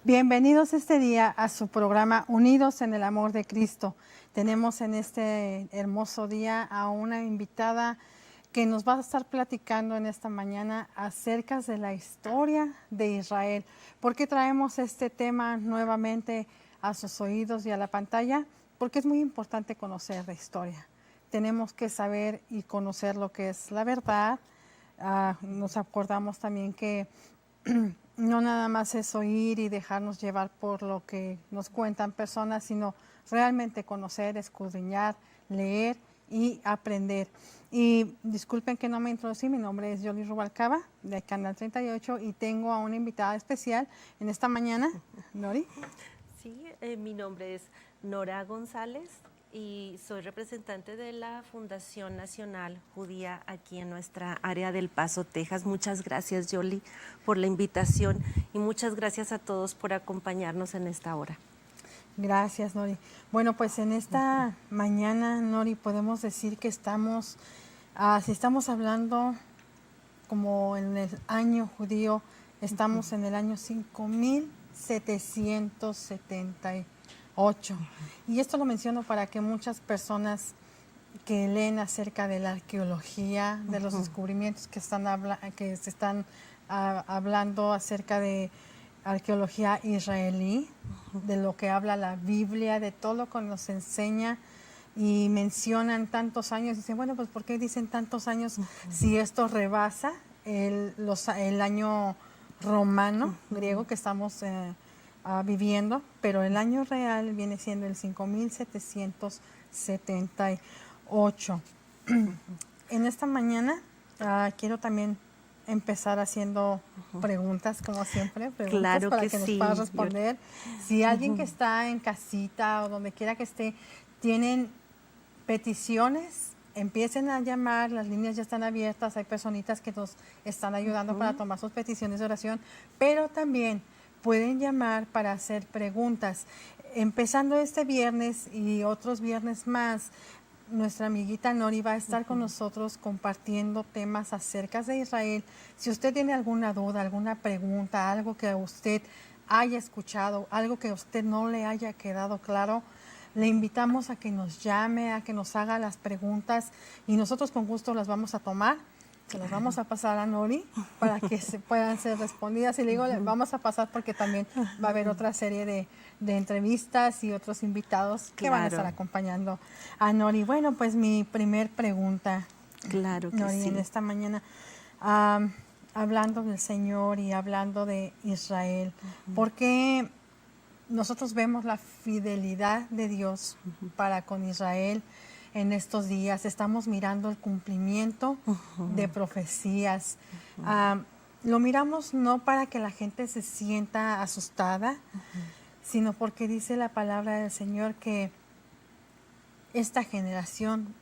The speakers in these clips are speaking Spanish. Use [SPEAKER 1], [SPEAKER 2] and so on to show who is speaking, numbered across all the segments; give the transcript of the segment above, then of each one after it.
[SPEAKER 1] Bienvenidos este día a su programa Unidos en el Amor de Cristo. Tenemos en este hermoso día a una invitada que nos va a estar platicando en esta mañana acerca de la historia de Israel. ¿Por qué traemos este tema nuevamente a sus oídos y a la pantalla? Porque es muy importante conocer la historia. Tenemos que saber y conocer lo que es la verdad. Nos acordamos también que no nada más es oír y dejarnos llevar por lo que nos cuentan personas, sino realmente conocer, escudriñar, leer y aprender. Y disculpen que no me introducí, mi nombre es Yoli Rubalcaba, de Canal 38, y tengo a una invitada especial en esta mañana. Nori.
[SPEAKER 2] Sí, mi nombre es Nora González y soy representante de la Fundación Nacional Judía aquí en nuestra área del Paso, Texas. Muchas gracias, Yoli, por la invitación y muchas gracias a todos por acompañarnos en esta hora.
[SPEAKER 1] Gracias, Nori. Bueno, pues en esta mañana, Nori, podemos decir que estamos, si estamos hablando como en el año judío, estamos en el año 5778. Y esto lo menciono para que muchas personas que leen acerca de la arqueología, de los descubrimientos que se están hablando acerca de arqueología israelí, de lo que habla la Biblia, de todo lo que nos enseña y mencionan tantos años. Dicen, bueno, pues ¿por qué dicen tantos años si esto rebasa el año romano, griego que estamos viviendo? Pero el año real viene siendo el 5778. En esta mañana quiero también empezar haciendo preguntas, como siempre, preguntas
[SPEAKER 2] Claro
[SPEAKER 1] para
[SPEAKER 2] que
[SPEAKER 1] que nos
[SPEAKER 2] sí,
[SPEAKER 1] puedas responder. Si alguien que está en casita o donde quiera que esté, tienen peticiones, empiecen a llamar, las líneas ya están abiertas, hay personitas que nos están ayudando para tomar sus peticiones de oración, pero también pueden llamar para hacer preguntas. Empezando este viernes y otros viernes más, nuestra amiguita Nori va a estar con nosotros compartiendo temas acerca de Israel. Si usted tiene alguna duda, alguna pregunta, algo que usted haya escuchado, algo que a usted no le haya quedado claro, le invitamos a que nos llame, a que nos haga las preguntas y nosotros con gusto las vamos a tomar. Se las vamos a pasar a Nori para que se puedan ser respondidas. Y le digo, vamos a pasar porque también va a haber otra serie de entrevistas y otros invitados que van a estar acompañando a Nori. Bueno, pues mi primer pregunta,
[SPEAKER 2] claro que
[SPEAKER 1] Nori,
[SPEAKER 2] sí.
[SPEAKER 1] en esta mañana, hablando del Señor y hablando de Israel, ¿por qué nosotros vemos la fidelidad de Dios para con Israel en estos días? Estamos mirando el cumplimiento de profecías. Lo miramos no para que la gente se sienta asustada, sino porque dice la palabra del Señor que esta generación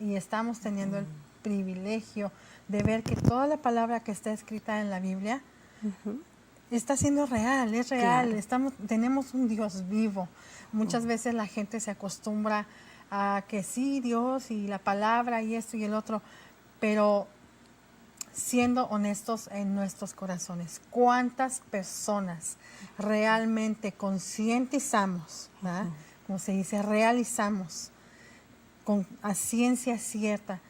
[SPEAKER 1] estamos teniendo el privilegio de ver que toda la palabra que está escrita en la Biblia está siendo real, es real.
[SPEAKER 2] Claro.
[SPEAKER 1] Tenemos un Dios vivo. Muchas veces la gente se acostumbra a que sí, Dios y la palabra y esto y el otro, pero siendo honestos en nuestros corazones, ¿cuántas personas realmente concientizamos, ¿verdad? Como se dice, realizamos a ciencia cierta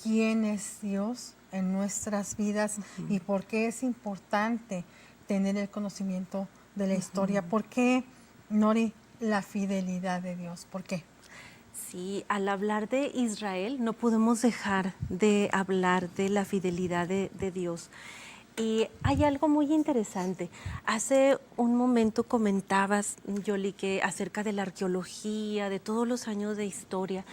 [SPEAKER 1] quién es Dios en nuestras vidas y por qué es importante tener el conocimiento de la historia? ¿Por qué, Nori, la fidelidad de Dios? ¿Por qué?
[SPEAKER 2] Sí, al hablar de Israel no podemos dejar de hablar de la fidelidad de Dios. Y hay algo muy interesante. Hace un momento comentabas, Yoli, que acerca de la arqueología, de todos los años de historia.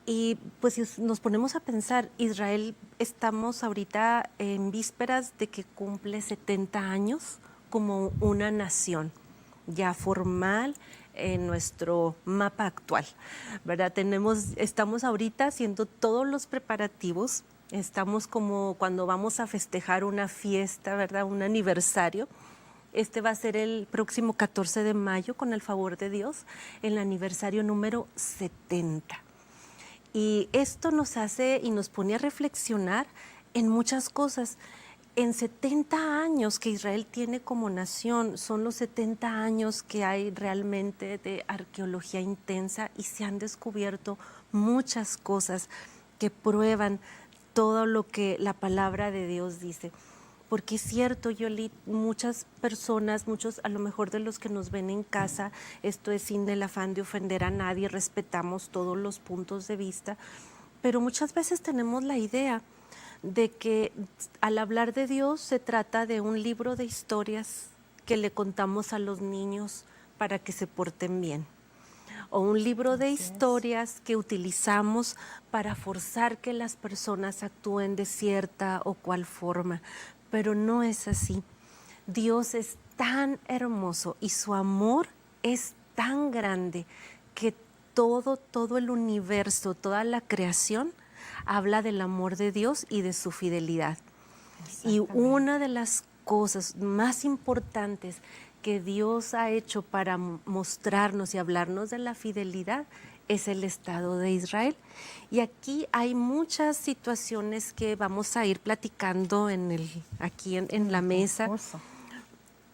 [SPEAKER 2] Y pues si nos ponemos a pensar, Israel, estamos ahorita en vísperas de que cumple 70 años como una nación ya formal en nuestro mapa actual, ¿verdad? Estamos ahorita haciendo todos los preparativos, estamos como cuando vamos a festejar una fiesta, ¿verdad? Un aniversario. Este va a ser el próximo 14 de mayo, con el favor de Dios, el aniversario número 70. Y esto nos hace y nos pone a reflexionar en muchas cosas. en 70 años que Israel tiene como nación, son los 70 años que hay realmente de arqueología intensa y se han descubierto muchas cosas que prueban todo lo que la palabra de Dios dice. Porque es cierto, Yoli, muchas personas, muchos a lo mejor de los que nos ven en casa, esto es sin el afán de ofender a nadie, respetamos todos los puntos de vista, pero muchas veces tenemos la idea de que al hablar de Dios se trata de un libro de historias que le contamos a los niños para que se porten bien, o un libro de historias que utilizamos para forzar que las personas actúen de cierta o cual forma, pero no es así. Dios es tan hermoso y su amor es tan grande que todo el universo, toda la creación habla del amor de Dios y de su fidelidad. Y una de las cosas más importantes que Dios ha hecho para mostrarnos y hablarnos de la fidelidad es el Estado de Israel. Y aquí hay muchas situaciones que vamos a ir platicando aquí en la mesa.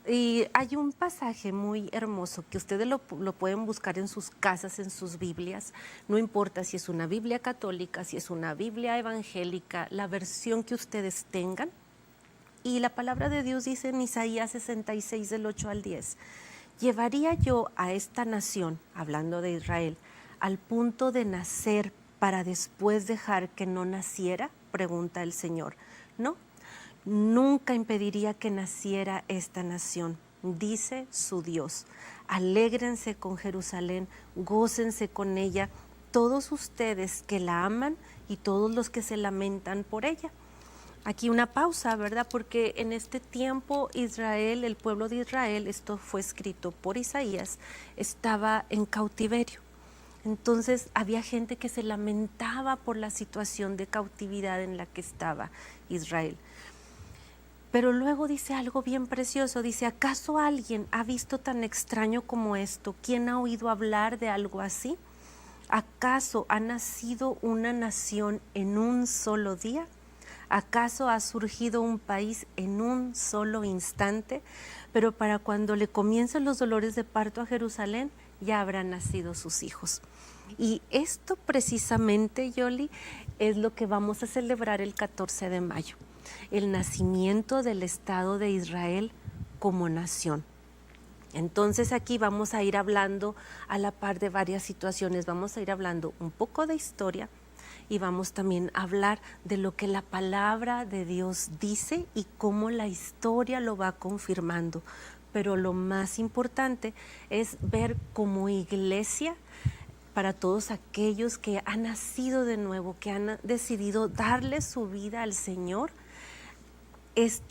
[SPEAKER 2] Y hay un pasaje muy hermoso que ustedes lo pueden buscar en sus casas, en sus Biblias. No importa si es una Biblia católica, si es una Biblia evangélica, la versión que ustedes tengan. Y la palabra de Dios dice en Isaías 66, del 8 al 10, ¿llevaría yo a esta nación, hablando de Israel, al punto de nacer para después dejar que no naciera? Pregunta el Señor. No. Nunca impediría que naciera esta nación, dice su Dios. Alégrense con Jerusalén, gócense con ella, todos ustedes que la aman y todos los que se lamentan por ella. Aquí una pausa, ¿verdad? Porque en este tiempo Israel, el pueblo de Israel, esto fue escrito por Isaías, estaba en cautiverio. Entonces había gente que se lamentaba por la situación de cautividad en la que estaba Israel. Pero luego dice algo bien precioso, dice, ¿acaso alguien ha visto tan extraño como esto? ¿Quién ha oído hablar de algo así? ¿Acaso ha nacido una nación en un solo día? ¿Acaso ha surgido un país en un solo instante? Pero para cuando le comiencen los dolores de parto a Jerusalén, ya habrán nacido sus hijos. Y esto precisamente, Yoli, es lo que vamos a celebrar el 14 de mayo. El nacimiento del Estado de Israel como nación. Entonces aquí vamos a ir hablando a la par de varias situaciones, vamos a ir hablando un poco de historia y vamos también a hablar de lo que la palabra de Dios dice y cómo la historia lo va confirmando. Pero lo más importante es ver como iglesia, para todos aquellos que han nacido de nuevo, que han decidido darle su vida al Señor,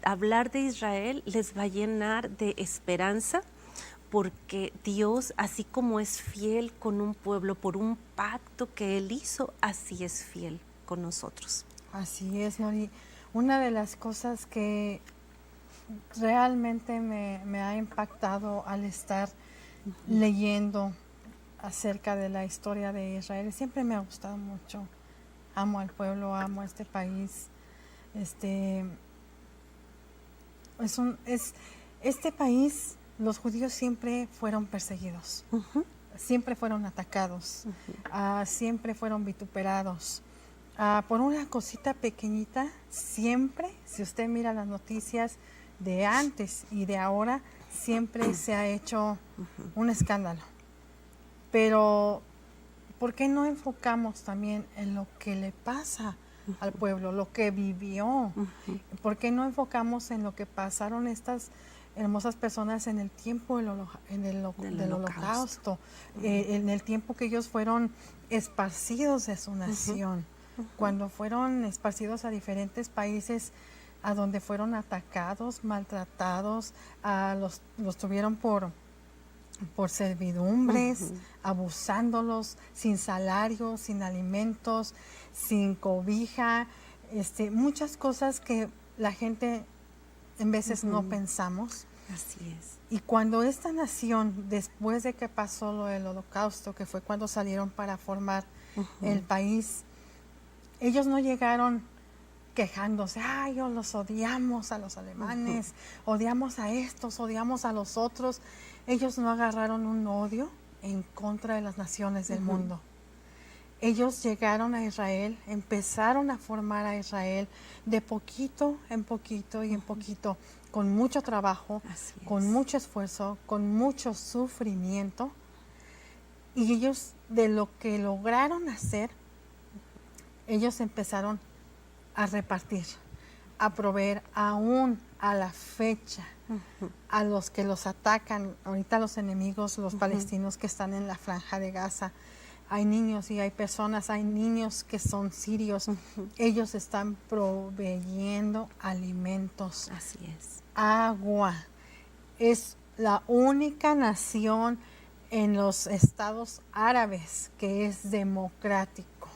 [SPEAKER 2] hablar de Israel les va a llenar de esperanza, porque Dios, así como es fiel con un pueblo por un pacto que Él hizo, así es fiel con nosotros.
[SPEAKER 1] Así es, Nori. Una de las cosas que realmente me ha impactado al estar leyendo acerca de la historia de Israel, siempre me ha gustado mucho. Amo al pueblo, amo a este país. Este país, los judíos siempre fueron perseguidos, siempre fueron atacados, siempre fueron vituperados. Por una cosita pequeñita, siempre, si usted mira las noticias de antes y de ahora, siempre se ha hecho un escándalo. Pero, ¿por qué no enfocamos también en lo que le pasa al pueblo, lo que vivió? ¿Por qué no enfocamos en lo que pasaron estas hermosas personas en el tiempo del holocausto, en el tiempo que ellos fueron esparcidos de su nación, cuando fueron esparcidos a diferentes países, a donde fueron atacados, maltratados, los tuvieron por servidumbres, abusándolos, sin salario, sin alimentos, sin cobija, muchas cosas que la gente en veces no pensamos.
[SPEAKER 2] Así es.
[SPEAKER 1] Y cuando esta nación, después de que pasó lo del holocausto, que fue cuando salieron para formar el país, ellos no llegaron quejándose, ay, los odiamos a los alemanes, odiamos a estos, odiamos a los otros. Ellos no agarraron un odio en contra de las naciones del mundo. Ellos llegaron a Israel, empezaron a formar a Israel de poquito en poquito y en poquito, con mucho trabajo, con mucho esfuerzo, con mucho sufrimiento. Y ellos, de lo que lograron hacer, ellos empezaron a repartir, a proveer aún a la fecha a los que los atacan, ahorita los enemigos, los palestinos que están en la franja de Gaza. Hay niños y hay personas, hay niños que son sirios. Ellos están proveyendo alimentos.
[SPEAKER 2] Así es.
[SPEAKER 1] Agua. Es la única nación en los estados árabes que es democrático.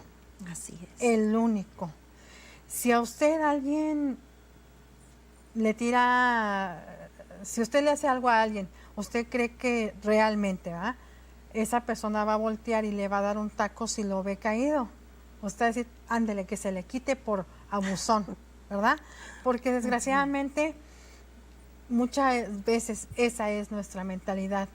[SPEAKER 2] Así es.
[SPEAKER 1] El único. Si a usted alguien le tira, si usted le hace algo a alguien, usted cree que realmente, ¿verdad?, esa persona va a voltear y le va a dar un taco si lo ve caído. Usted va a decir, ándele, que se le quite por abusón, ¿verdad? Porque desgraciadamente muchas veces esa es nuestra mentalidad.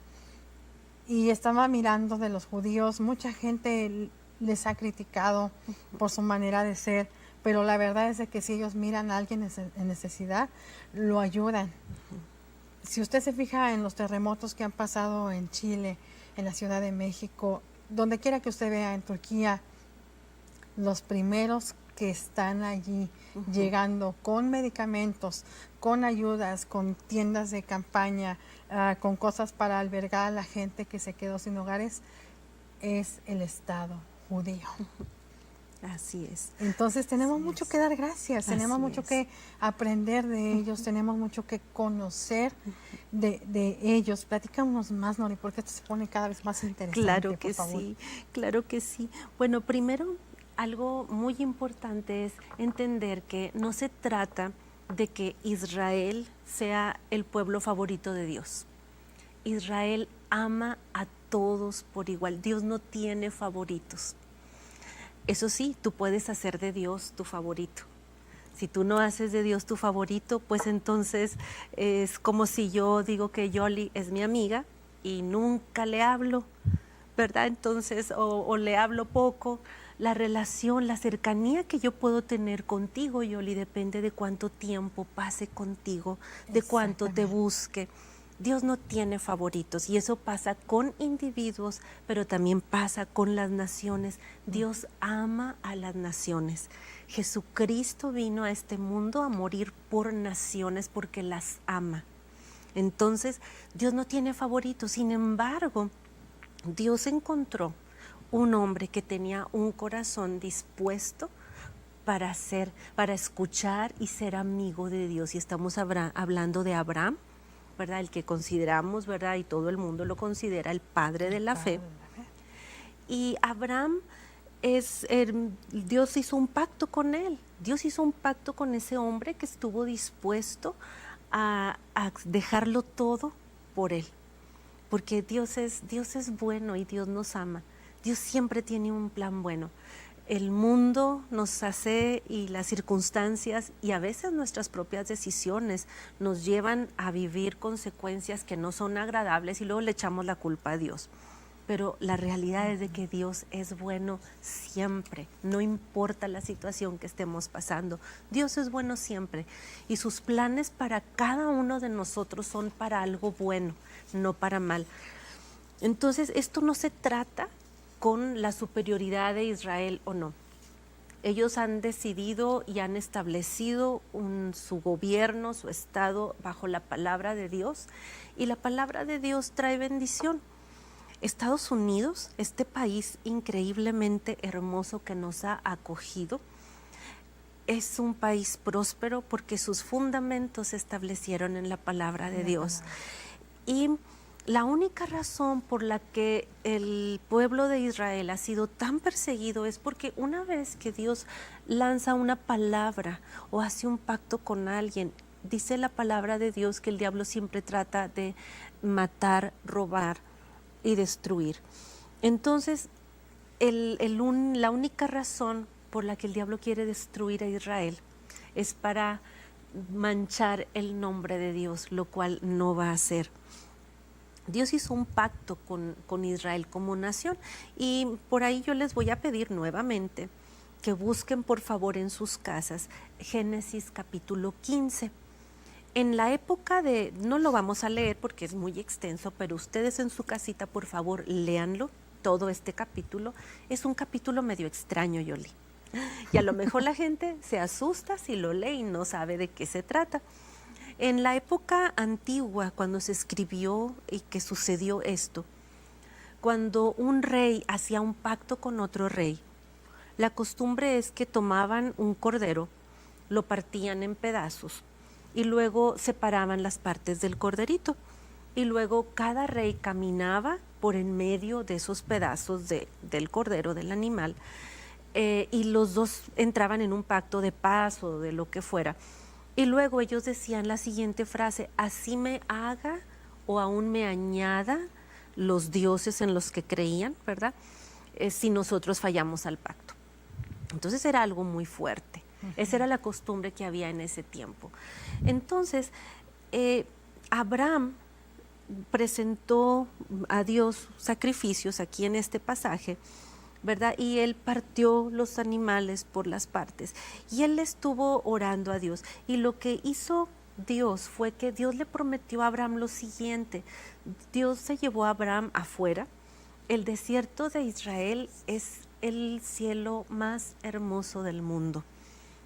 [SPEAKER 1] Y estaba mirando de los judíos, mucha gente les ha criticado por su manera de ser, pero la verdad es de que si ellos miran a alguien en necesidad, lo ayudan. Si usted se fija en los terremotos que han pasado en Chile, en la Ciudad de México, donde quiera que usted vea, en Turquía, los primeros que están allí llegando con medicamentos, con ayudas, con tiendas de campaña, con cosas para albergar a la gente que se quedó sin hogares, es el Estado judío.
[SPEAKER 2] Así es.
[SPEAKER 1] Entonces tenemos mucho que dar gracias, tenemos mucho que aprender de ellos, tenemos mucho que conocer de ellos. Platícanos más, Nori, porque esto se pone cada vez más interesante.
[SPEAKER 2] Claro que
[SPEAKER 1] por favor.
[SPEAKER 2] sí, claro que sí. Bueno, primero, algo muy importante es entender que no se trata de que Israel sea el pueblo favorito de Dios. Israel ama a todos por igual. Dios no tiene favoritos. Eso sí, tú puedes hacer de Dios tu favorito. Si tú no haces de Dios tu favorito, pues entonces es como si yo digo que Yoli es mi amiga y nunca le hablo, ¿verdad? Entonces, o le hablo poco. La relación, la cercanía que yo puedo tener contigo, Yoli, depende de cuánto tiempo pase contigo, de cuánto te busque. Dios no tiene favoritos y eso pasa con individuos, pero también pasa con las naciones. Dios ama a las naciones. Jesucristo vino a este mundo a morir por naciones porque las ama. Entonces, Dios no tiene favoritos. Sin embargo, Dios encontró un hombre que tenía un corazón dispuesto para escuchar y ser amigo de Dios. Y estamos hablando de Abraham, ¿verdad? El que consideramos, ¿verdad? Y todo el mundo lo considera el padre de la fe. Y Abraham Dios hizo un pacto con él. Dios hizo un pacto con ese hombre que estuvo dispuesto a dejarlo todo por él. Porque Dios es bueno y Dios nos ama. Dios siempre tiene un plan bueno. El mundo nos hace y las circunstancias y a veces nuestras propias decisiones nos llevan a vivir consecuencias que no son agradables y luego le echamos la culpa a Dios. Pero la realidad es de que Dios es bueno siempre, no importa la situación que estemos pasando. Dios es bueno siempre y sus planes para cada uno de nosotros son para algo bueno, no para mal. Entonces, esto no se trata con la superioridad de Israel o no. Ellos han decidido y han establecido su gobierno, su estado bajo la palabra de Dios y la palabra de Dios trae bendición. Estados Unidos, este país increíblemente hermoso que nos ha acogido, es un país próspero porque sus fundamentos se establecieron en la palabra de Dios. Y la única razón por la que el pueblo de Israel ha sido tan perseguido es porque una vez que Dios lanza una palabra o hace un pacto con alguien, dice la palabra de Dios que el diablo siempre trata de matar, robar y destruir. Entonces, la única razón por la que el diablo quiere destruir a Israel es para manchar el nombre de Dios, lo cual no va a hacer. Dios hizo un pacto con Israel como nación, y por ahí yo les voy a pedir nuevamente que busquen por favor en sus casas Génesis capítulo 15. En la época de, no lo vamos a leer porque es muy extenso, pero ustedes en su casita por favor léanlo, todo este capítulo. Es un capítulo medio extraño, Yoli. Y a lo mejor la gente se asusta si lo lee y no sabe de qué se trata. En la época antigua, cuando se escribió y que sucedió esto, cuando un rey hacía un pacto con otro rey, la costumbre es que tomaban un cordero, lo partían en pedazos y luego separaban las partes del corderito. Y luego cada rey caminaba por en medio de esos pedazos del cordero, del animal, y los dos entraban en un pacto de paz o de lo que fuera. Y luego ellos decían la siguiente frase: así me haga o aún me añada los dioses en los que creían, ¿verdad? Si nosotros fallamos al pacto. Entonces era algo muy fuerte. Esa era la costumbre que había en ese tiempo. Entonces, Abraham presentó a Dios sacrificios aquí en este pasaje, ¿verdad? Y él partió los animales por las partes y él estuvo orando a Dios. Y lo que hizo Dios fue que Dios le prometió a Abraham lo siguiente. Dios se llevó a Abraham afuera. El desierto de Israel es el cielo más hermoso del mundo.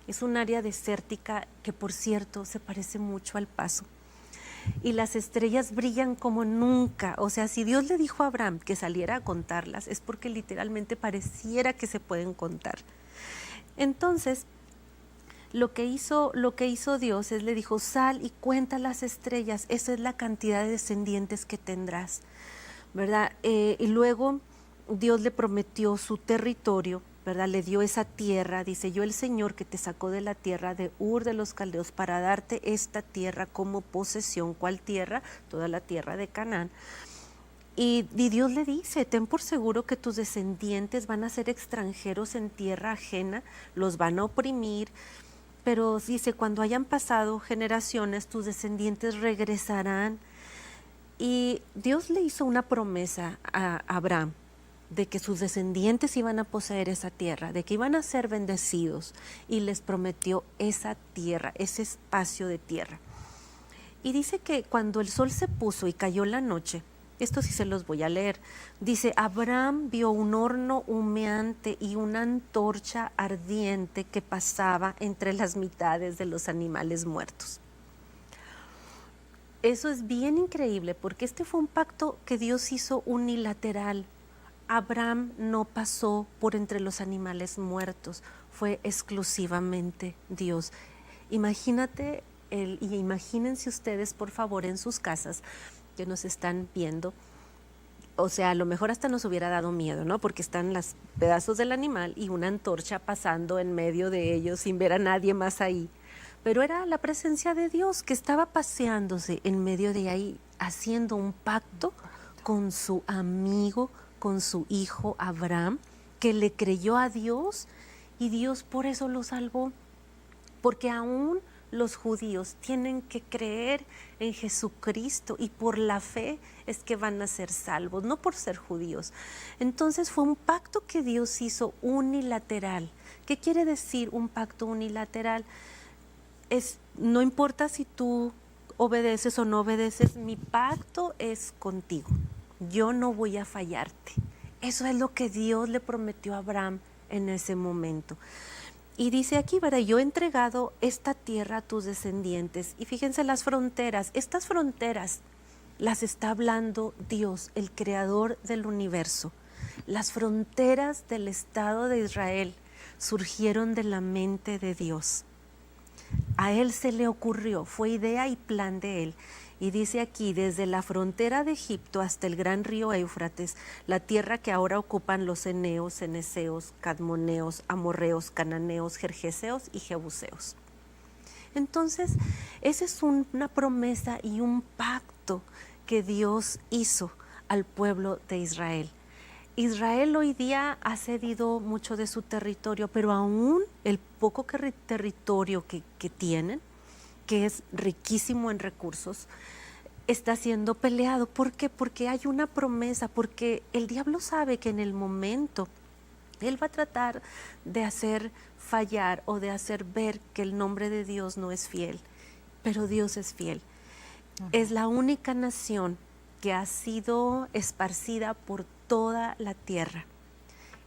[SPEAKER 2] Es un área desértica que, por cierto, se parece mucho al Paso. Y las estrellas brillan como nunca. O sea, si Dios le dijo a Abraham que saliera a contarlas, es porque literalmente pareciera que se pueden contar. Entonces, lo que hizo Dios es, le dijo: sal y cuenta las estrellas, esa es la cantidad de descendientes que tendrás, ¿verdad? Y luego Dios le prometió su territorio, ¿verdad? Le dio esa tierra. Dice: yo, el Señor que te sacó de la tierra de Ur de los Caldeos para darte esta tierra como posesión. ¿Cuál tierra? Toda la tierra de Canaán. Y Dios le dice: ten por seguro que tus descendientes van a ser extranjeros en tierra ajena, los van a oprimir, pero dice: cuando hayan pasado generaciones, tus descendientes regresarán. Y Dios le hizo una promesa a Abraham de que sus descendientes iban a poseer esa tierra, de que iban a ser bendecidos, y les prometió esa tierra, ese espacio de tierra. Y dice que cuando el sol se puso y cayó la noche, esto sí se los voy a leer, dice: Abraham vio un horno humeante y una antorcha ardiente que pasaba entre las mitades de los animales muertos. Eso es bien increíble, porque este fue un pacto que Dios hizo unilateral. Abraham no pasó por entre los animales muertos, fue exclusivamente Dios. Imagínate, y imagínense ustedes por favor en sus casas que nos están viendo, o sea, a lo mejor hasta nos hubiera dado miedo, ¿no? Porque están los pedazos del animal y una antorcha pasando en medio de ellos sin ver a nadie más ahí. Pero era la presencia de Dios que estaba paseándose en medio de ahí, haciendo un pacto con su amigo, con su hijo Abraham, que le creyó a Dios, y Dios por eso lo salvó. Porque aún los judíos tienen que creer en Jesucristo, y por la fe es que van a ser salvos, no por ser judíos. Entonces fue un pacto que Dios hizo unilateral. ¿Qué quiere decir un pacto unilateral? No importa si tú obedeces o no obedeces, mi pacto es contigo. Yo no voy a fallarte. Eso es lo que Dios le prometió a Abraham en ese momento. Y dice aquí, ¿verdad? Yo he entregado esta tierra a tus descendientes. Y fíjense las fronteras. Estas fronteras las está hablando Dios, el creador del universo. Las fronteras del Estado de Israel surgieron de la mente de Dios. A él se le ocurrió, fue idea y plan de él. Y dice aquí: desde la frontera de Egipto hasta el gran río Éufrates, la tierra que ahora ocupan los eneos, ceneseos, cadmoneos, amorreos, cananeos, gergeseos y jebuseos. Entonces, esa es una promesa y un pacto que Dios hizo al pueblo de Israel. Israel hoy día ha cedido mucho de su territorio, pero aún el poco territorio que tienen, que es riquísimo en recursos, está siendo peleado. ¿Por qué? Porque hay una promesa, porque el diablo sabe que en el momento él va a tratar de hacer fallar o de hacer ver que el nombre de Dios no es fiel, pero Dios es fiel. Es la única nación que ha sido esparcida por toda la tierra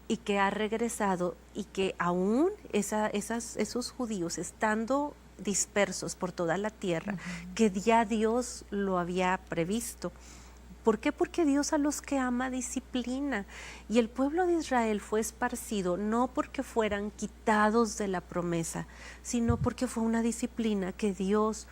[SPEAKER 2] y que ha regresado, y que aún esos judíos estando dispersos por toda la tierra, que ya Dios lo había previsto. ¿Por qué? Porque Dios a los que ama disciplina. Y el pueblo de Israel fue esparcido no porque fueran quitados de la promesa, sino porque fue una disciplina que Dios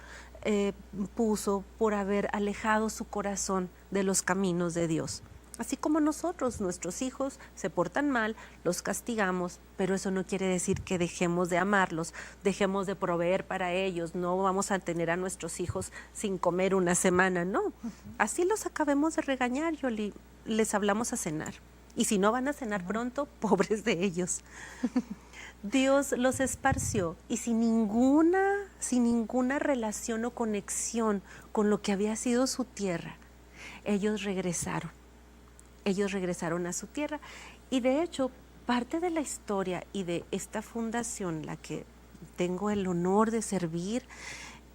[SPEAKER 2] puso por haber alejado su corazón de los caminos de Dios. Así como nosotros, nuestros hijos se portan mal, los castigamos, pero eso no quiere decir que dejemos de amarlos, dejemos de proveer para ellos, no vamos a tener a nuestros hijos sin comer una semana, no. Así los acabemos de regañar, Yoli, les hablamos a cenar. Y si no van a cenar pronto, pobres de ellos. Dios los esparció y sin ninguna relación o conexión con lo que había sido su tierra, ellos regresaron. Ellos regresaron a su tierra. Y de hecho, parte de la historia y de esta fundación, la que tengo el honor de servir,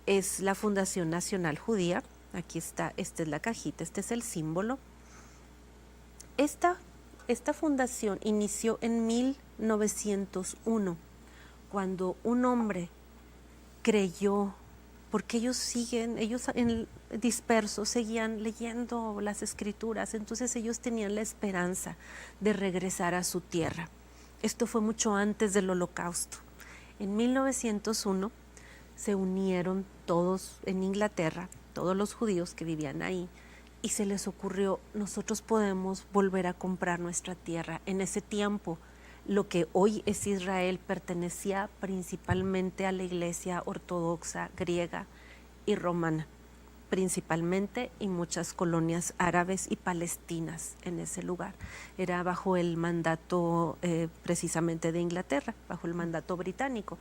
[SPEAKER 2] es la Fundación Nacional Judía. Aquí está, esta es la cajita, este es el símbolo. Esta fundación inició en 1901, cuando un hombre creyó, porque ellos dispersos seguían leyendo las escrituras, entonces ellos tenían la esperanza de regresar a su tierra. Esto fue mucho antes del Holocausto. En 1901 se unieron todos en Inglaterra, todos los judíos que vivían ahí, y se les ocurrió, nosotros podemos volver a comprar nuestra tierra. En ese tiempo, lo que hoy es Israel pertenecía principalmente a la iglesia ortodoxa griega y romana, principalmente, y muchas colonias árabes y palestinas en ese lugar. Era bajo el mandato precisamente de Inglaterra, bajo el mandato británico.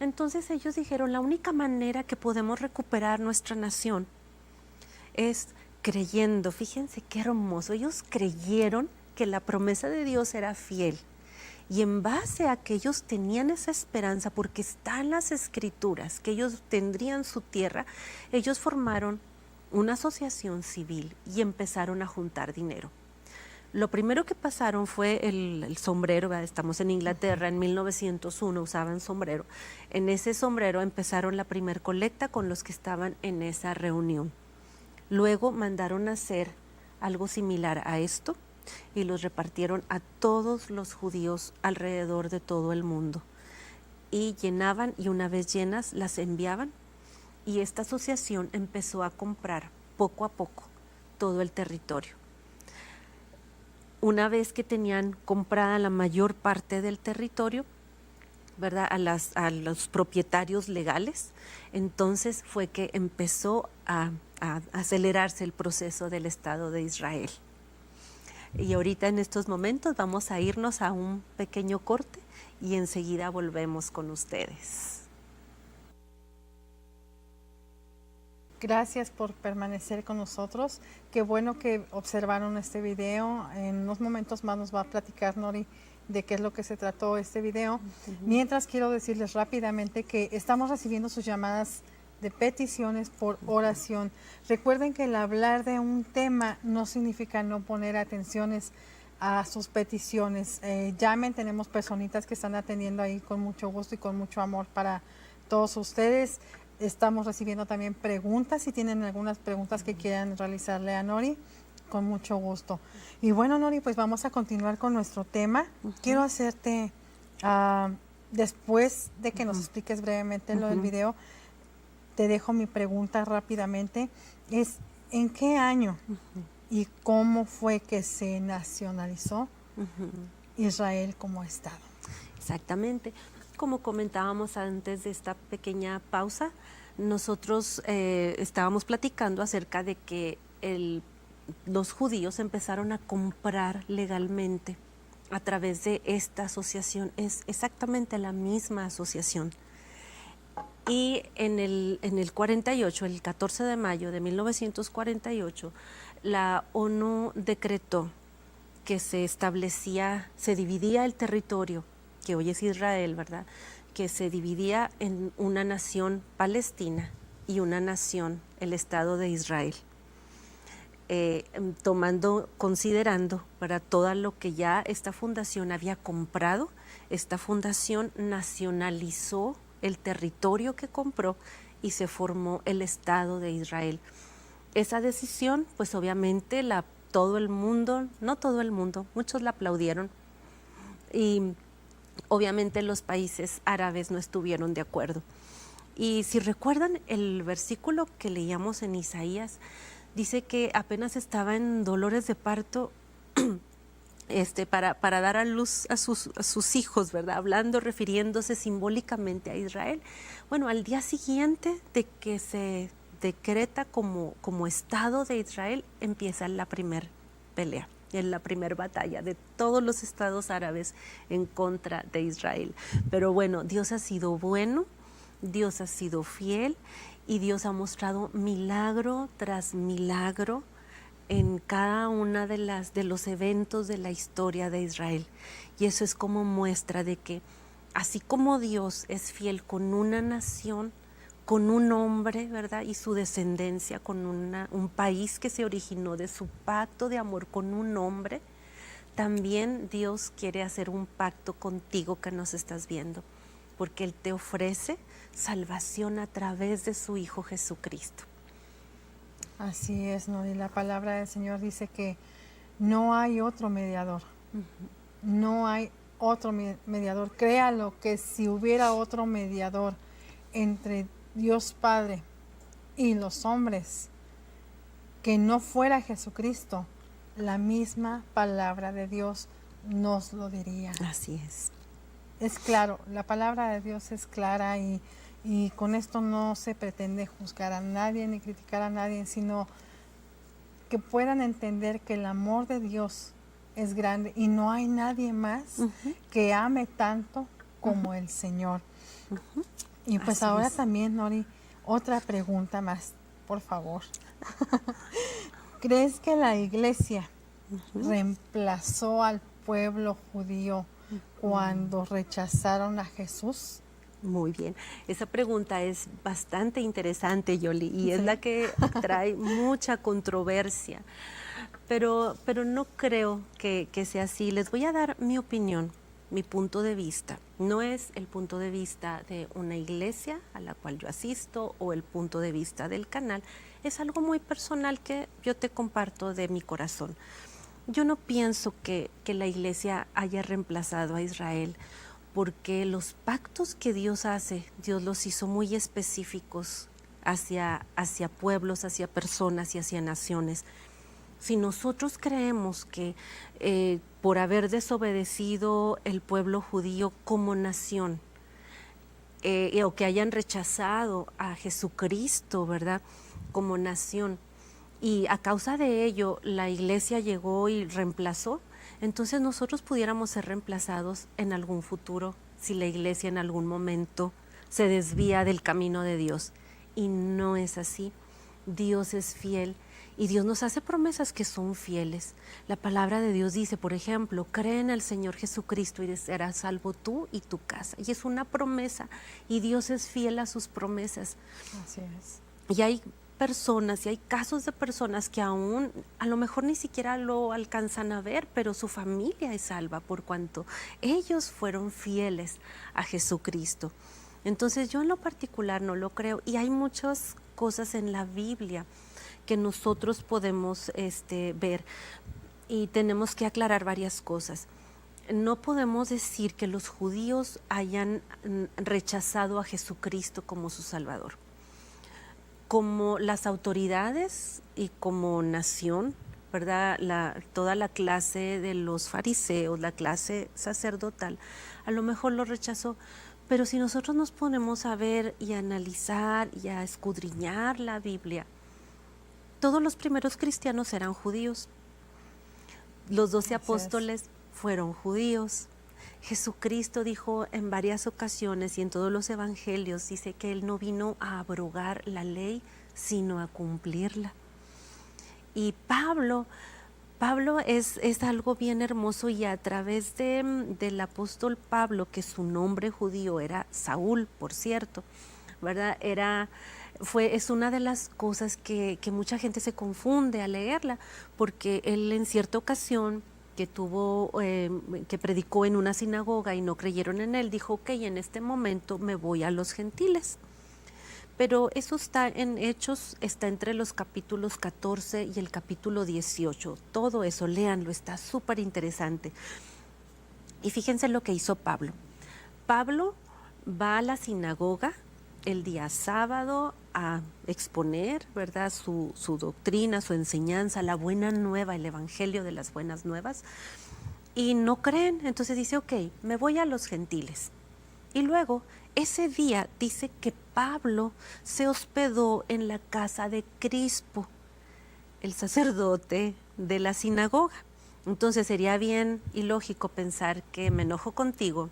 [SPEAKER 2] Entonces ellos dijeron, la única manera que podemos recuperar nuestra nación es creyendo. Fíjense qué hermoso, ellos creyeron que la promesa de Dios era fiel. Y en base a que ellos tenían esa esperanza, porque están las escrituras, que ellos tendrían su tierra, ellos formaron una asociación civil y empezaron a juntar dinero. Lo primero que pasaron fue el sombrero. Estamos en Inglaterra, en 1901 usaban sombrero. En ese sombrero empezaron la primer colecta con los que estaban en esa reunión. Luego mandaron a hacer algo similar a esto y los repartieron a todos los judíos alrededor de todo el mundo. Y llenaban, y una vez llenas las enviaban, y esta asociación empezó a comprar poco a poco todo el territorio. Una vez que tenían comprada la mayor parte del territorio, ¿verdad?, a los propietarios legales, entonces fue que empezó a acelerarse el proceso del Estado de Israel. Y ahorita en estos momentos vamos a irnos a un pequeño corte y enseguida volvemos con ustedes.
[SPEAKER 1] Gracias por permanecer con nosotros. Qué bueno que observaron este video. En unos momentos más nos va a platicar Nori de qué es lo que se trató este video. Mientras quiero decirles rápidamente que estamos recibiendo sus llamadas de peticiones por oración. Recuerden que el hablar de un tema no significa no poner atenciones a sus peticiones. Llamen, tenemos personitas que están atendiendo ahí con mucho gusto y con mucho amor para todos ustedes. Estamos recibiendo también preguntas, si tienen algunas preguntas que quieran realizarle a Nori, con mucho gusto. Y bueno, Nori, pues vamos a continuar con nuestro tema. Quiero hacerte, después de que nos expliques brevemente lo del video, te dejo mi pregunta rápidamente. Es, ¿en qué año y cómo fue que se nacionalizó Israel como Estado?
[SPEAKER 2] Exactamente. Como comentábamos antes de esta pequeña pausa, nosotros estábamos platicando acerca de que los judíos empezaron a comprar legalmente a través de esta asociación. Es exactamente la misma asociación. Y en el 48, el 14 de mayo de 1948, la ONU decretó que se dividía el territorio, que hoy es Israel, ¿verdad? Que se dividía en una nación palestina y una nación, el Estado de Israel. Considerando para todo lo que ya esta fundación había comprado, esta fundación nacionalizó el territorio que compró y se formó el Estado de Israel. Esa decisión, pues obviamente todo el mundo, no todo el mundo, muchos la aplaudieron y obviamente los países árabes no estuvieron de acuerdo. Y si recuerdan el versículo que leíamos en Isaías, dice que apenas estaba en dolores de parto para dar a luz a sus hijos, ¿verdad? Hablando, refiriéndose simbólicamente a Israel. Bueno, al día siguiente de que se decreta como Estado de Israel, empieza la primera pelea, en la primera batalla de todos los estados árabes en contra de Israel. Pero bueno, Dios ha sido bueno, Dios ha sido fiel y Dios ha mostrado milagro tras milagro en cada una de los eventos de la historia de Israel. Y eso es como muestra de que así como Dios es fiel con una nación, con un hombre, ¿verdad? Y su descendencia, con un país que se originó de su pacto de amor con un hombre, también Dios quiere hacer un pacto contigo que nos estás viendo, porque Él te ofrece salvación a través de su Hijo Jesucristo.
[SPEAKER 1] Así es, ¿no? Y la palabra del Señor dice que no hay otro mediador. No hay otro mediador. Créalo que si hubiera otro mediador entre Dios Padre y los hombres, que no fuera Jesucristo, la misma palabra de Dios nos lo diría.
[SPEAKER 2] Así es.
[SPEAKER 1] Es claro, la palabra de Dios es clara y con esto no se pretende juzgar a nadie ni criticar a nadie, sino que puedan entender que el amor de Dios es grande y no hay nadie más que ame tanto como el Señor. Y pues
[SPEAKER 2] Así
[SPEAKER 1] ahora
[SPEAKER 2] es.
[SPEAKER 1] también, Nori, otra pregunta más, por favor. ¿Crees que la iglesia reemplazó al pueblo judío cuando rechazaron a Jesús?
[SPEAKER 2] Muy bien. Esa pregunta es bastante interesante, Yoli, y es
[SPEAKER 1] Sí.
[SPEAKER 2] la que trae mucha controversia. Pero no creo que sea así. Les voy a dar mi opinión, mi punto de vista. No es el punto de vista de una iglesia a la cual yo asisto o el punto de vista del canal. Es algo muy personal que yo te comparto de mi corazón. Yo no pienso que la iglesia haya reemplazado a Israel, porque los pactos que Dios hace, Dios los hizo muy específicos hacia pueblos, hacia personas y hacia naciones. Si nosotros creemos que por haber desobedecido el pueblo judío como nación, o que hayan rechazado a Jesucristo, ¿verdad?, como nación, y a causa de ello la iglesia llegó y reemplazó, entonces nosotros pudiéramos ser reemplazados en algún futuro si la iglesia en algún momento se desvía del camino de Dios. Y no es así. Dios es fiel y Dios nos hace promesas que son fieles. La palabra de Dios dice, por ejemplo, cree en el Señor Jesucristo y serás salvo tú y tu casa. Y es una promesa y Dios es fiel a sus promesas.
[SPEAKER 1] Así es.
[SPEAKER 2] Y hay personas y hay casos de personas que aún a lo mejor ni siquiera lo alcanzan a ver, pero su familia es salva por cuanto ellos fueron fieles a Jesucristo. Entonces yo en lo particular no lo creo, y hay muchas cosas en la Biblia que nosotros podemos ver, y tenemos que aclarar varias cosas. No podemos decir que los judíos hayan rechazado a Jesucristo como su Salvador. Como las autoridades y como nación, ¿verdad? Toda la clase de los fariseos, la clase sacerdotal, a lo mejor lo rechazó. Pero si nosotros nos ponemos a ver y a analizar y a escudriñar la Biblia, todos los primeros cristianos eran judíos. Los 12
[SPEAKER 1] Así es.
[SPEAKER 2] apóstoles fueron judíos. Jesucristo dijo en varias ocasiones y en todos los evangelios, dice que Él no vino a abrogar la ley, sino a cumplirla. Y Pablo es algo bien hermoso, y a través del apóstol Pablo, que su nombre judío era Saúl, por cierto, ¿verdad? Es una de las cosas que mucha gente se confunde al leerla, porque él en cierta ocasión que predicó en una sinagoga y no creyeron en él, dijo, ok, en este momento me voy a los gentiles. Pero eso está en Hechos, está entre los capítulos 14 y el capítulo 18. Todo eso, léanlo, está súper interesante. Y fíjense lo que hizo Pablo. Pablo va a la sinagoga el día sábado a exponer, ¿verdad?, su doctrina, su enseñanza, la buena nueva, el evangelio de las buenas nuevas, y no creen. Entonces dice, ok, me voy a los gentiles. Y luego, ese día dice que Pablo se hospedó en la casa de Crispo, el sacerdote de la sinagoga. Entonces sería bien ilógico pensar que me enojo contigo,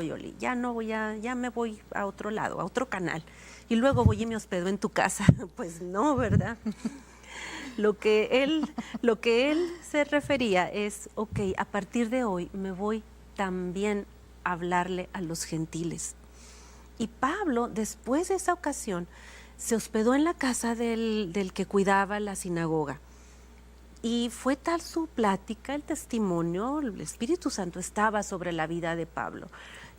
[SPEAKER 2] Yoli, ya me voy a otro lado, a otro canal, y luego voy y me hospedo en tu casa. Pues no, ¿verdad? Lo que él se refería es, ok, a partir de hoy me voy también a hablarle a los gentiles. Y Pablo, después de esa ocasión, se hospedó en la casa del que cuidaba la sinagoga. Y fue tal su plática, el testimonio, el Espíritu Santo estaba sobre la vida de Pablo,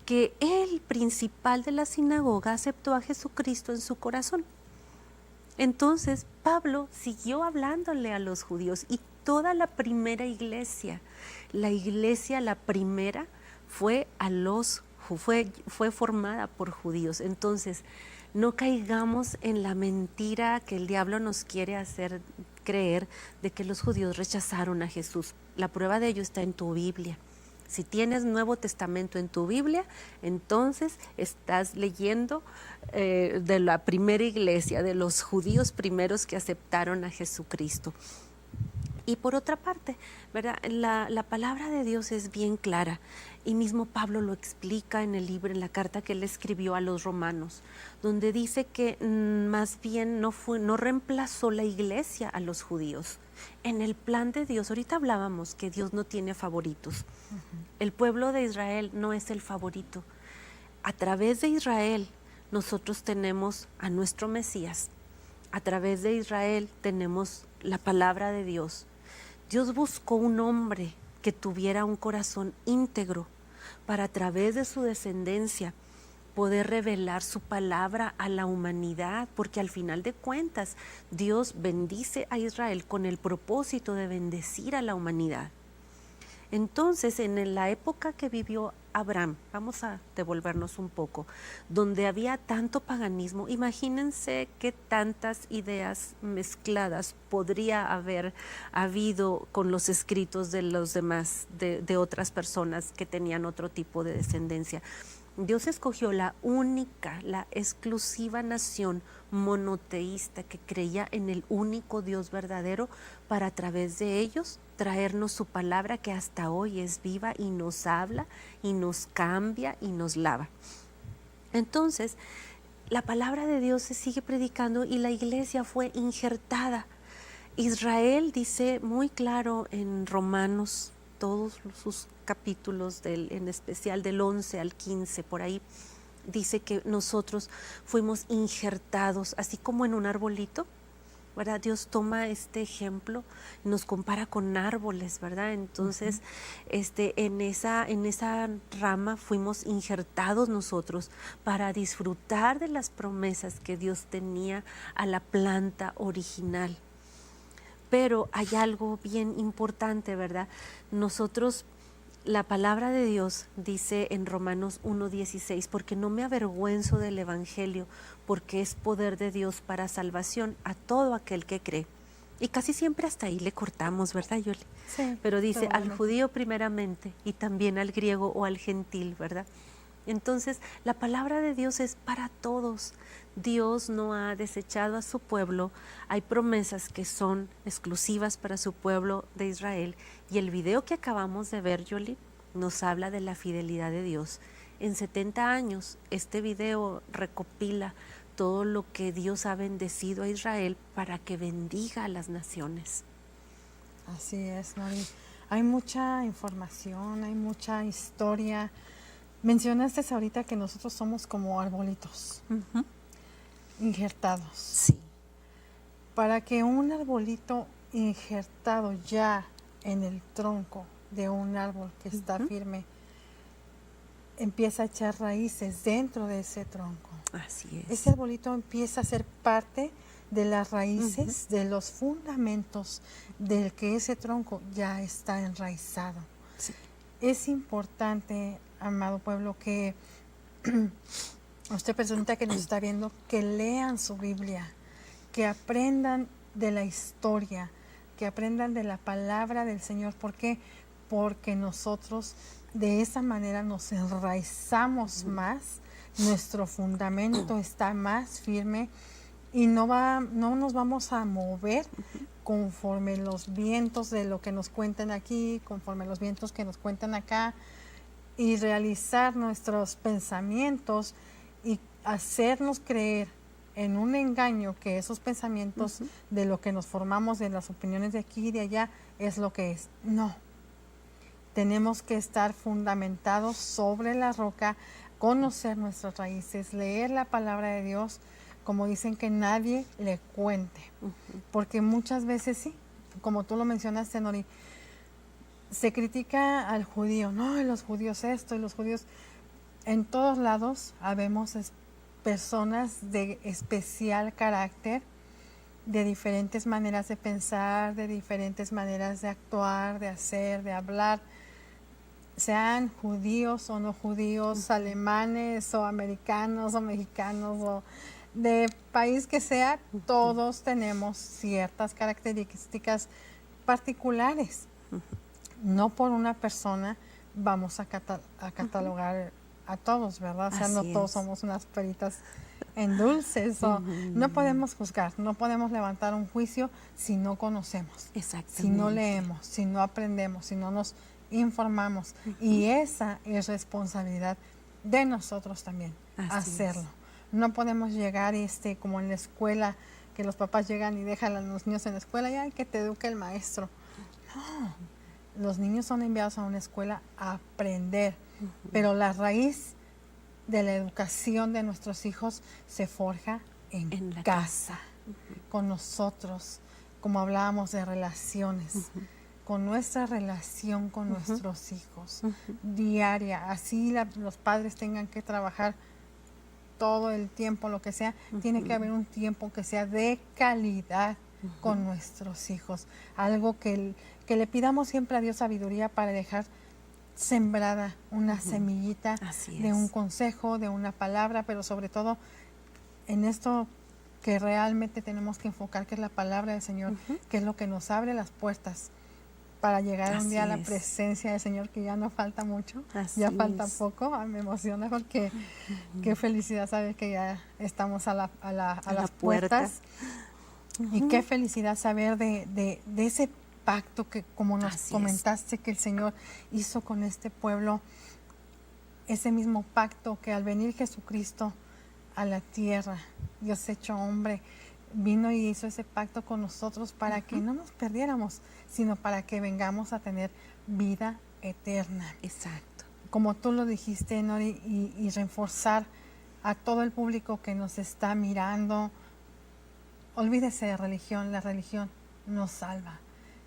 [SPEAKER 2] que el principal de la sinagoga aceptó a Jesucristo en su corazón. Entonces Pablo siguió hablándole a los judíos, y toda la primera iglesia, la primera, fue formada por judíos. Entonces, no caigamos en la mentira que el diablo nos quiere hacer creer de que los judíos rechazaron a Jesús. La prueba de ello está en tu Biblia. Si tienes Nuevo Testamento en tu Biblia, entonces estás leyendo de la primera iglesia, de los judíos primeros que aceptaron a Jesucristo. Y por otra parte, ¿verdad?, la palabra de Dios es bien clara, y mismo Pablo lo explica en el libro, en la carta que él escribió a los romanos, donde dice que más bien no reemplazó la iglesia a los judíos. En el plan de Dios, ahorita hablábamos que Dios no tiene favoritos. El pueblo de Israel no es el favorito. A través de Israel nosotros tenemos a nuestro Mesías. A través de Israel tenemos la palabra de Dios. Dios buscó un hombre que tuviera un corazón íntegro para, a través de su descendencia, poder revelar su palabra a la humanidad, porque al final de cuentas Dios bendice a Israel con el propósito de bendecir a la humanidad. Entonces, en la época que vivió Abraham, vamos a devolvernos un poco, donde había tanto paganismo, imagínense qué tantas ideas mezcladas podría haber habido con los escritos de los demás, de otras personas que tenían otro tipo de descendencia. Dios escogió la única, la exclusiva nación monoteísta que creía en el único Dios verdadero, para, a través de ellos, traernos su palabra, que hasta hoy es viva y nos habla y nos cambia y nos lava. Entonces, la palabra de Dios se sigue predicando y la iglesia fue injertada. Israel dice muy claro en Romanos, todos sus capítulos, en especial del 11 al 15, por ahí, dice que nosotros fuimos injertados, así como en un arbolito, ¿verdad? Dios toma este ejemplo y nos compara con árboles, ¿verdad? Entonces, en esa rama fuimos injertados nosotros para disfrutar de las promesas que Dios tenía a la planta original. Pero hay algo bien importante, ¿verdad? Nosotros, la palabra de Dios dice en Romanos 1:16, porque no me avergüenzo del evangelio, porque es poder de Dios para salvación a todo aquel que cree. Y casi siempre hasta ahí le cortamos, ¿verdad, Yoli?
[SPEAKER 1] Sí,
[SPEAKER 2] pero dice
[SPEAKER 1] bueno,
[SPEAKER 2] al judío primeramente y también al griego o al gentil, ¿verdad? Entonces, la palabra de Dios es para todos. Dios no ha desechado a su pueblo. Hay promesas que son exclusivas para su pueblo de Israel. Y el video que acabamos de ver, Yoli, nos habla de la fidelidad de Dios. En 70 años, este video recopila todo lo que Dios ha bendecido a Israel para que bendiga a las naciones.
[SPEAKER 1] Así es, Nori. Hay mucha información, hay mucha historia. Mencionaste ahorita que nosotros somos como arbolitos injertados.
[SPEAKER 2] Sí.
[SPEAKER 1] Para que un arbolito injertado ya en el tronco de un árbol que está firme empieza a echar raíces dentro de ese tronco.
[SPEAKER 2] Así es.
[SPEAKER 1] Ese arbolito empieza a ser parte de las raíces, de los fundamentos del que ese tronco ya está enraizado.
[SPEAKER 2] Sí.
[SPEAKER 1] Es importante, amado pueblo, que usted personita que nos está viendo, que lean su Biblia, que aprendan de la historia, que aprendan de la palabra del Señor. ¿Por qué? Porque nosotros de esa manera nos enraizamos más, nuestro fundamento está más firme y no nos vamos a mover conforme los vientos de lo que nos cuentan aquí, conforme los vientos que nos cuentan acá, y realizar nuestros pensamientos y hacernos creer en un engaño que esos pensamientos de lo que nos formamos, de las opiniones de aquí y de allá, es lo que es. No. Tenemos que estar fundamentados sobre la roca, conocer nuestras raíces, leer la palabra de Dios, como dicen, que nadie le cuente. Porque muchas veces sí, como tú lo mencionaste, Nori, se critica al judío, no, los judíos esto y los judíos. En todos lados habemos personas de especial carácter, de diferentes maneras de pensar, de diferentes maneras de actuar, de hacer, de hablar, sean judíos o no judíos, alemanes o americanos o mexicanos o de país que sea, todos tenemos ciertas características particulares. No por una persona vamos a catalogar a todos, ¿verdad? O sea, no todos somos unas peritas en dulces. No podemos juzgar, no podemos levantar un juicio si no conocemos, si no leemos, si no aprendemos, si no nos informamos. Y esa es responsabilidad de nosotros también, hacerlo. No podemos llegar como en la escuela, que los papás llegan y dejan a los niños en la escuela y hay que te eduque el maestro. No, los niños son enviados a una escuela a aprender, pero la raíz de la educación de nuestros hijos se forja en la casa, con nosotros, como hablábamos de relaciones, con nuestra relación con nuestros hijos, diaria. Así los padres tengan que trabajar todo el tiempo, lo que sea, tiene que haber un tiempo que sea de calidad con nuestros hijos. Algo que le pidamos siempre a Dios sabiduría para dejar sembrada una semillita de un consejo, de una palabra, pero sobre todo en esto que realmente tenemos que enfocar, que es la palabra del Señor, que es lo que nos abre las puertas para llegar un día a la presencia del Señor, que ya no falta mucho, ya falta poco. Me emociona porque qué felicidad saber que ya estamos a las puertas. Y qué felicidad saber de ese pacto que, como nos comentaste, que el Señor hizo con este pueblo, ese mismo pacto que al venir Jesucristo a la tierra, Dios hecho hombre, vino y hizo ese pacto con nosotros para que no nos perdiéramos, sino para que vengamos a tener vida eterna.
[SPEAKER 2] Exacto.
[SPEAKER 1] Como tú lo dijiste, Nori, y reforzar a todo el público que nos está mirando. Olvídese de religión, la religión no salva.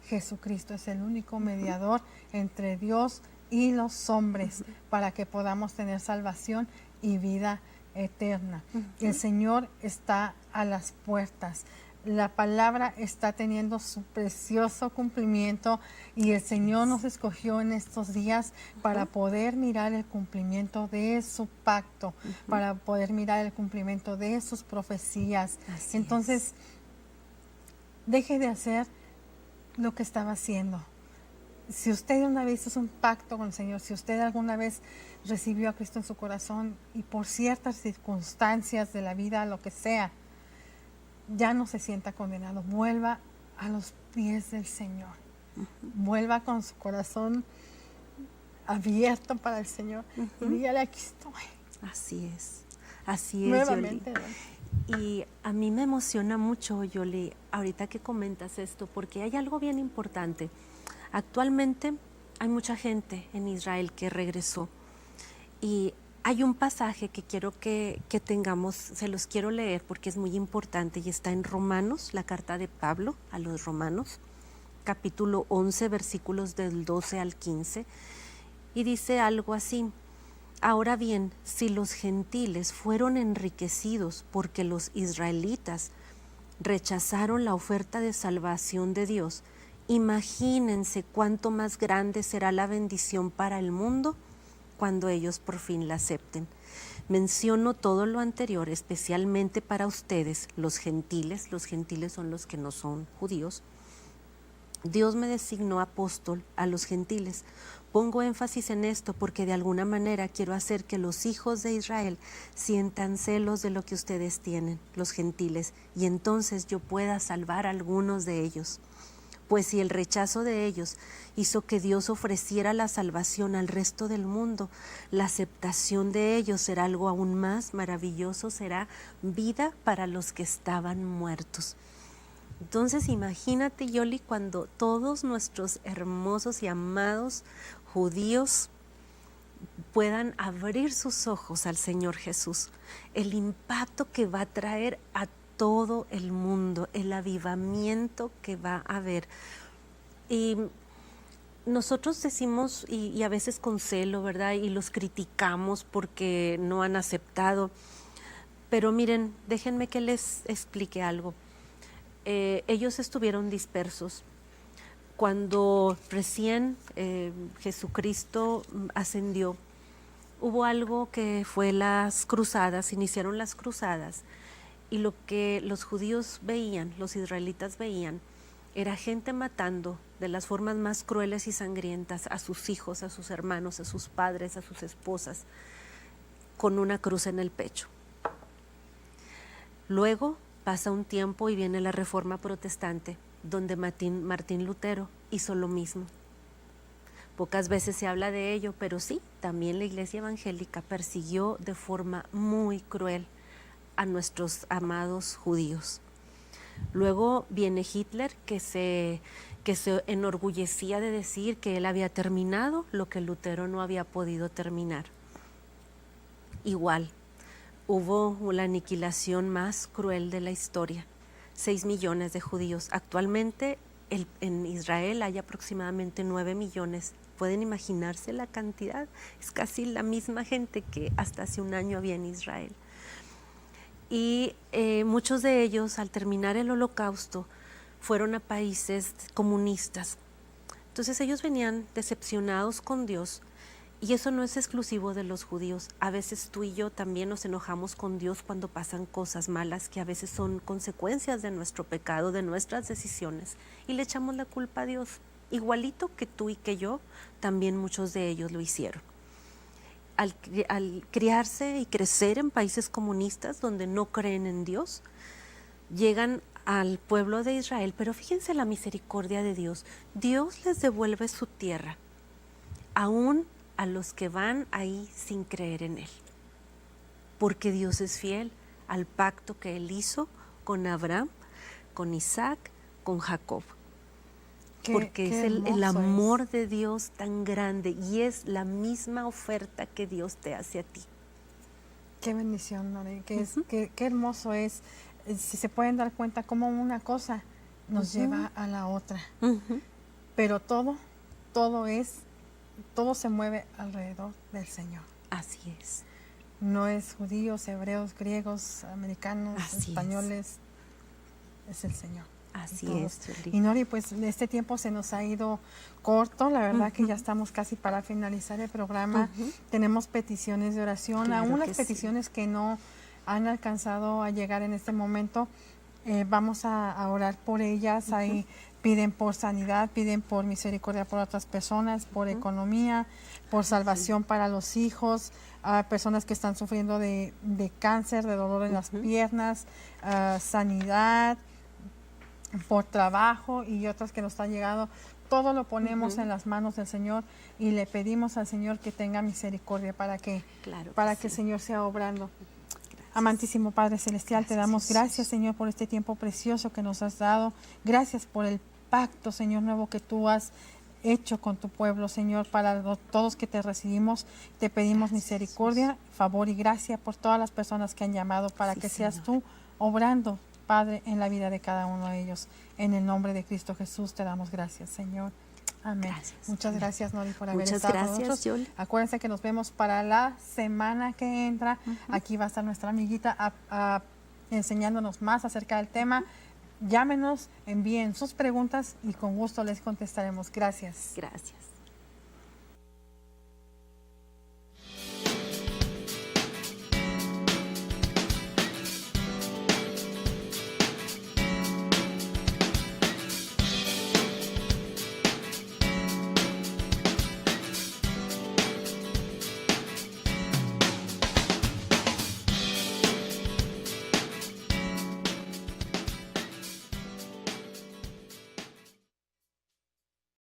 [SPEAKER 1] Jesucristo es el único mediador entre Dios y los hombres para que podamos tener salvación y vida eterna. El Señor está a las puertas. La palabra está teniendo su precioso cumplimiento y el Señor nos escogió en estos días para poder mirar el cumplimiento de su pacto, para poder mirar el cumplimiento de sus profecías. Entonces, deje de hacer lo que estaba haciendo. si usted una vez hizo un pacto con el Señor, si usted alguna vez recibió a Cristo en su corazón y por ciertas circunstancias de la vida, lo que sea, ya no se sienta condenado, vuelva a los pies del Señor. Vuelva con su corazón abierto para el Señor y dígale, aquí estoy.
[SPEAKER 2] Así es,
[SPEAKER 1] Nuevamente.
[SPEAKER 2] Yoli. Y a mí me emociona mucho, Yoli, ahorita que comentas esto, porque hay algo bien importante. Actualmente hay mucha gente en Israel que regresó y hay un pasaje que quiero que tengamos, se los quiero leer porque es muy importante y está en Romanos, la carta de Pablo a los Romanos, capítulo 11, versículos del 12 al 15, y dice algo así: ahora bien, si los gentiles fueron enriquecidos porque los israelitas rechazaron la oferta de salvación de Dios, imagínense cuánto más grande será la bendición para el mundo cuando ellos por fin la acepten. Menciono todo lo anterior especialmente para ustedes, los gentiles son los que no son judíos. Dios me designó apóstol a los gentiles. Pongo énfasis en esto porque de alguna manera quiero hacer que los hijos de Israel sientan celos de lo que ustedes tienen, los gentiles, y entonces yo pueda salvar a algunos de ellos. Pues si el rechazo de ellos hizo que Dios ofreciera la salvación al resto del mundo, la aceptación de ellos será algo aún más maravilloso, será vida para los que estaban muertos. Entonces imagínate, Yoli, cuando todos nuestros hermosos y amados judíos puedan abrir sus ojos al Señor Jesús, el impacto que va a traer a todo el mundo, el avivamiento que va a haber. Y nosotros decimos, y a veces con celo, ¿verdad? Y los criticamos porque no han aceptado. Pero miren, déjenme que les explique algo. Ellos estuvieron dispersos. Cuando recién Jesucristo ascendió, hubo algo que fue las cruzadas, iniciaron las cruzadas, y lo que los judíos veían, los israelitas veían, era gente matando de las formas más crueles y sangrientas a sus hijos, a sus hermanos, a sus padres, a sus esposas, con una cruz en el pecho. Luego pasa un tiempo y viene la Reforma Protestante, donde Martín Lutero hizo lo mismo. Pocas veces se habla de ello, pero sí, también la Iglesia Evangélica persiguió de forma muy cruel a nuestros amados judíos. Luego viene Hitler, que se enorgullecía de decir que él había terminado lo que Lutero no había podido terminar. Igual, hubo la aniquilación más cruel de la historia, 6 millones de judíos. Actualmente en Israel hay aproximadamente 9 millones. ¿Pueden imaginarse la cantidad? Es casi la misma gente que hasta hace un año había en Israel. Y muchos de ellos, al terminar el Holocausto, fueron a países comunistas. Entonces ellos venían decepcionados con Dios, y eso no es exclusivo de los judíos. A veces tú y yo también nos enojamos con Dios cuando pasan cosas malas que a veces son consecuencias de nuestro pecado, de nuestras decisiones, y le echamos la culpa a Dios. Igualito que tú y que yo, también muchos de ellos lo hicieron. Al criarse y crecer en países comunistas donde no creen en Dios, llegan al pueblo de Israel, pero fíjense la misericordia de Dios. Dios les devuelve su tierra, aún a los que van ahí sin creer en Él, porque Dios es fiel al pacto que Él hizo con Abraham, con Isaac, con Jacob. Porque es el amor de Dios tan grande y es la misma oferta que Dios te hace a ti.
[SPEAKER 1] Qué bendición, Nore, qué hermoso es. Si se pueden dar cuenta cómo una cosa nos lleva a la otra. Pero todo se mueve alrededor del Señor.
[SPEAKER 2] Así es.
[SPEAKER 1] No es judíos, hebreos, griegos, americanos, españoles. Es el Señor.
[SPEAKER 2] Así es.
[SPEAKER 1] Y Nori, pues este tiempo se nos ha ido corto, la verdad que ya estamos casi para finalizar el programa. Tenemos peticiones de oración,
[SPEAKER 2] claro,
[SPEAKER 1] aún las peticiones que no han alcanzado a llegar en este momento. Vamos a orar por ellas. Ahí piden por sanidad, piden por misericordia por otras personas, por economía, por salvación para los hijos, personas que están sufriendo de cáncer, de dolor en las piernas, sanidad, por trabajo y otras que nos están llegando. Todo lo ponemos en las manos del Señor y le pedimos al Señor que tenga misericordia para que el Señor sea obrando. Amantísimo Padre Celestial, te damos gracias, Señor, por este tiempo precioso que nos has dado. Gracias por el pacto, Señor, nuevo que tú has hecho con tu pueblo, Señor. Para todos que te recibimos, te pedimos misericordia, favor y gracia por todas las personas que han llamado para que seas tú obrando, Padre, en la vida de cada uno de ellos. En el nombre de Cristo Jesús te damos gracias, Señor. Amén. Gracias. Muchas gracias, Nori, por haber estado con nosotros. Yoli. Acuérdense que nos vemos para la semana que entra. Aquí va a estar nuestra amiguita enseñándonos más acerca del tema. Llámenos, envíen sus preguntas y con gusto les contestaremos. Gracias.
[SPEAKER 2] Gracias.